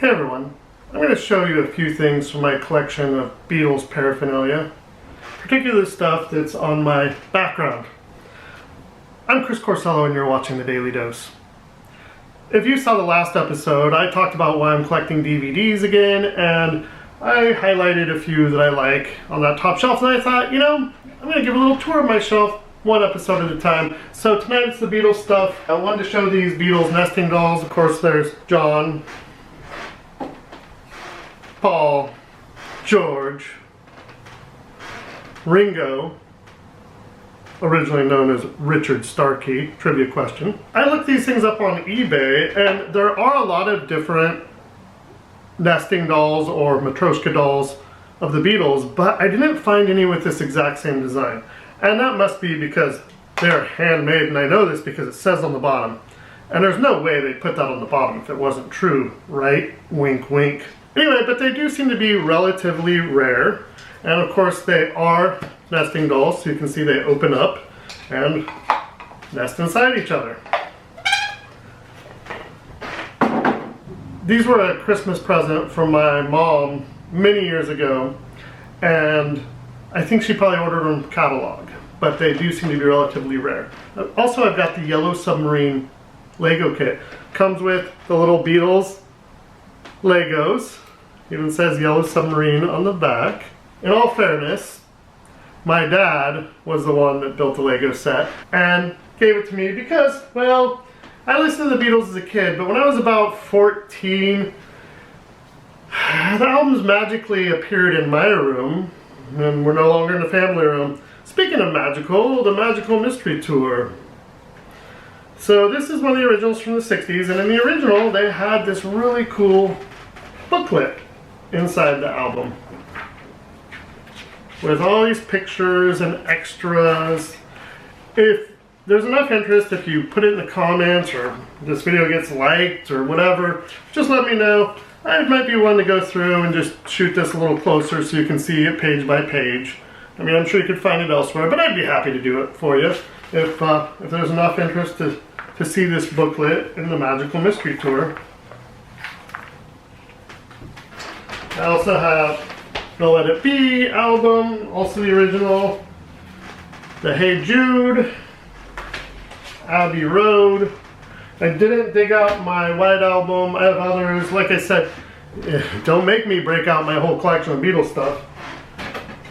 Hey everyone, I'm going to show you a few things from my collection of Beatles paraphernalia, particularly stuff that's on my background. I'm Chris Corsello and you're watching The Daily Dose. If you saw the last episode, I talked about why I'm collecting DVDs again, and I highlighted a few that I like on that top shelf, and I thought, you know, I'm going to give a little tour of my shelf, one episode at a time. So tonight it's the Beatles stuff. I wanted to show these Beatles nesting dolls. Of course, there's John, Paul, George, Ringo, originally known as Richard Starkey, trivia question. I looked these things up on eBay, and there are a lot of different nesting dolls or Matryoshka dolls of the Beatles, but I didn't find any with this exact same design. And that must be because they're handmade, and I know this because it says on the bottom. And there's no way they'd put that on the bottom if it wasn't true, right? Wink, wink. Anyway, but they do seem to be relatively rare. And of course they are nesting dolls, so you can see they open up and nest inside each other. These were a Christmas present from my mom many years ago, and I think she probably ordered them catalog, but they do seem to be relatively rare. Also, I've got the Yellow Submarine Lego kit. Comes with the little Beatles Legos. Even says Yellow Submarine on the back. In all fairness, my dad was the one that built the Lego set and gave it to me because, well, I listened to the Beatles as a kid, but when I was about 14, the albums magically appeared in my room, and we're no longer in the family room. Speaking of magical, the Magical Mystery Tour. So this is one of the originals from the 60s, and in the original they had this really cool booklet inside the album with all these pictures and extras. If there's enough interest, if you put it in the comments or this video gets liked or whatever, just let me know. I might be one to go through and just shoot this a little closer so you can see it page by page. I mean, I'm sure you could find it elsewhere, but I'd be happy to do it for you if there's enough interest to see this booklet in the Magical Mystery Tour. I also have the Let It Be album, also the original, the Hey Jude, Abbey Road. I didn't dig out my White Album. I have others. Like I said, don't make me break out my whole collection of Beatles stuff.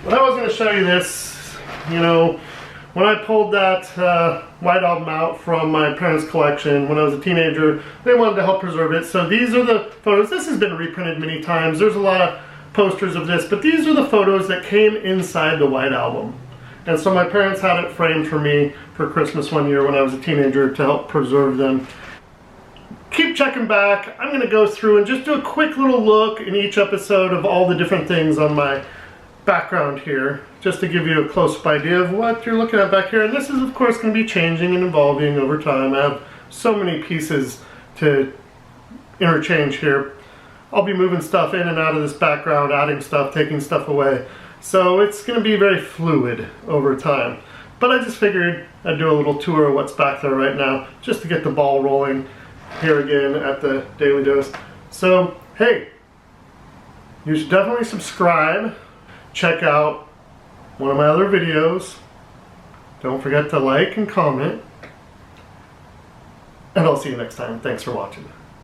But I was going to show you this. You know, when I pulled that White Album out from my parents' collection when I was a teenager, they wanted to help preserve it. So these are the photos. This has been reprinted many times. There's a lot of posters of this, but these are the photos that came inside the White Album. And so my parents had it framed for me for Christmas one year when I was a teenager to help preserve them. Keep checking back. I'm going to go through and just do a quick little look in each episode of all the different things on my background here, just to give you a close-up idea of what you're looking at back here. And this is of course going to be changing and evolving over time. I have so many pieces to interchange here. I'll be moving stuff in and out of this background, adding stuff, taking stuff away. So it's going to be very fluid over time. But I just figured I'd do a little tour of what's back there right now, just to get the ball rolling here again at the Daily Dose. So, hey, you should definitely subscribe. Check out one of my other videos. Don't forget to like and comment. And I'll see you next time. Thanks for watching.